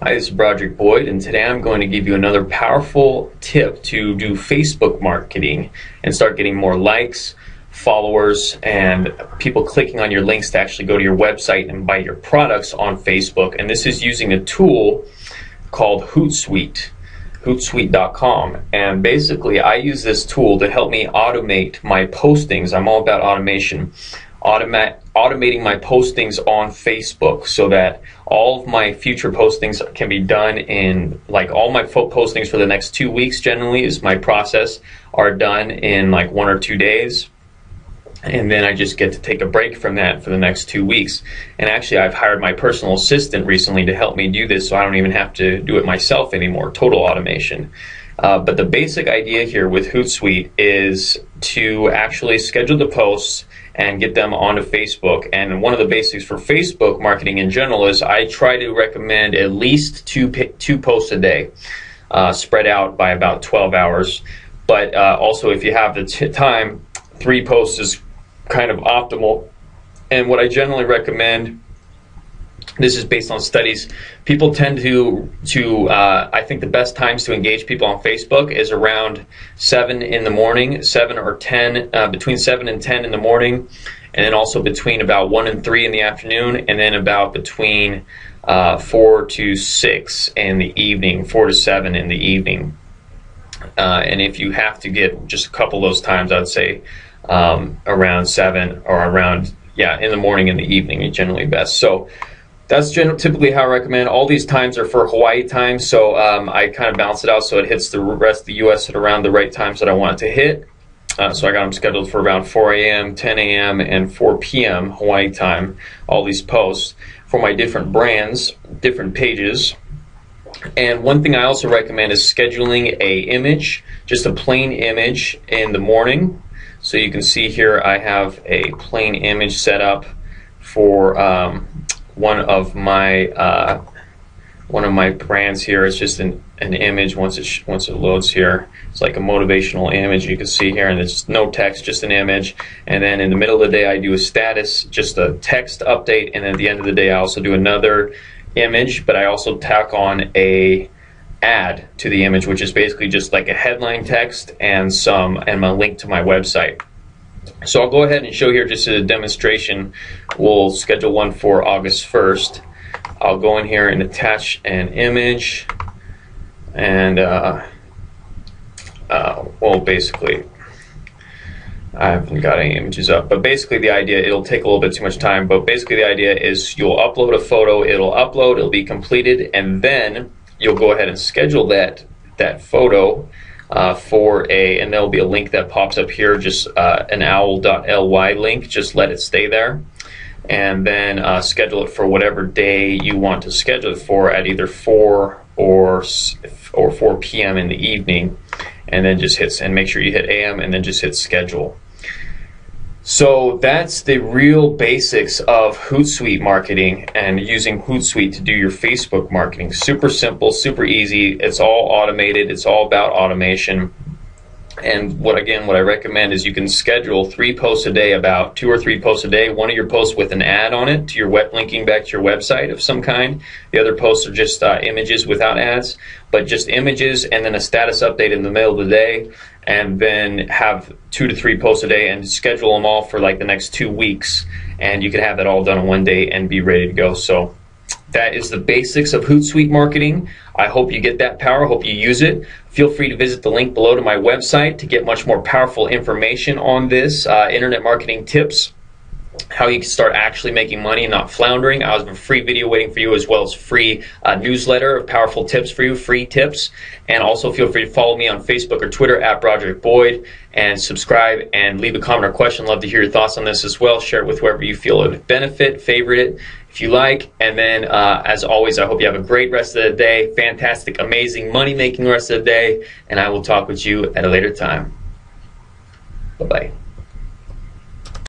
Hi, this is Broderick Boyd, and today I'm going to give you another powerful tip to do Facebook marketing and start getting more likes, followers, and people clicking on your links to actually go to your website and buy your products on Facebook. And this is using a tool called Hootsuite, Hootsuite.com. And basically, I use this tool to help me automate my postings. I'm all about automation. Automating my postings on Facebook so that all of my future postings can be done in, like, all my postings for the next 2 weeks generally is my process, are done in like 1 or 2 days. And then I just get to take a break from that for the next 2 weeks. And actually, I've hired my personal assistant recently to help me do this, so I don't even have to do it myself anymore. Total automation. But the basic idea here with Hootsuite is to actually schedule the posts and get them onto Facebook. And one of the basics for Facebook marketing in general is I try to recommend at least two posts a day, spread out by about 12 hours. But also, if you have the time, 3 posts is kind of optimal. And what I generally recommend, this is based on studies, people tend to I think the best times to engage people on Facebook is around 7 in the morning, 7 or 10, between 7 and 10 in the morning, and then also between about 1 and 3 in the afternoon, and then about between 4 to 6 in the evening, 4 to 7 in the evening. And if you have to get just a couple of those times, I would say around 7 or around, in the morning and the evening is generally best. So that's typically how I recommend. All these times are for Hawaii time, so I kind of balance it out so it hits the rest of the U.S. at around the right times that I want it to hit. So I got them scheduled for around 4 a.m., 10 a.m., and 4 p.m. Hawaii time, all these posts for my different brands, different pages. And one thing I also recommend is scheduling a image, just a plain image in the morning. So you can see here I have a plain image set up for one of my brands here. It's just an image. Once it loads here, it's like a motivational image you can see here, and there's no text, just an image. And then in the middle of the day I do a status, just a text update, and at the end of the day I also do another image, but I also tack on a ad to the image, which is basically just like a headline text and a link to my website. So I'll go ahead and show here just a demonstration. We'll schedule one for August 1st. I'll go in here and attach an image, and well, basically I haven't got any images up, but basically the idea, it'll take a little bit too much time, but basically the idea is you'll upload a photo, it'll be completed, and then you'll go ahead and schedule that photo and there'll be a link that pops up here, just an owl.ly link. Just let it stay there, and then schedule it for whatever day you want to schedule it for at either 4 or 4 p.m. in the evening, and then just make sure you hit AM and then just hit schedule. So that's the real basics of Hootsuite marketing and using Hootsuite to do your Facebook marketing. Super simple, super easy. It's all automated. It's all about automation. And what I recommend is you can schedule 3 posts a day, about 2 or 3 posts a day. One of your posts with an ad on it to your linking back to your website of some kind. The other posts are just images without ads, but just images, and then a status update in the middle of the day, and then have 2 to 3 posts a day and schedule them all for like the next 2 weeks, and you can have that all done in one day and be ready to go. So that is the basics of Hootsuite marketing. I hope you get that power. I hope you use it. Feel free to visit the link below to my website to get much more powerful information on this, internet marketing tips, how you can start actually making money and not floundering. I have a free video waiting for you, as well as free newsletter of powerful tips for you, free tips. And also feel free to follow me on Facebook or Twitter at Broderick Boyd, and subscribe and leave a comment or question. Love to hear your thoughts on this as well. Share it with whoever you feel it would benefit. Favorite it if you like. And then as always, I hope you have a great rest of the day. Fantastic, amazing, money-making rest of the day. And I will talk with you at a later time. Bye-bye.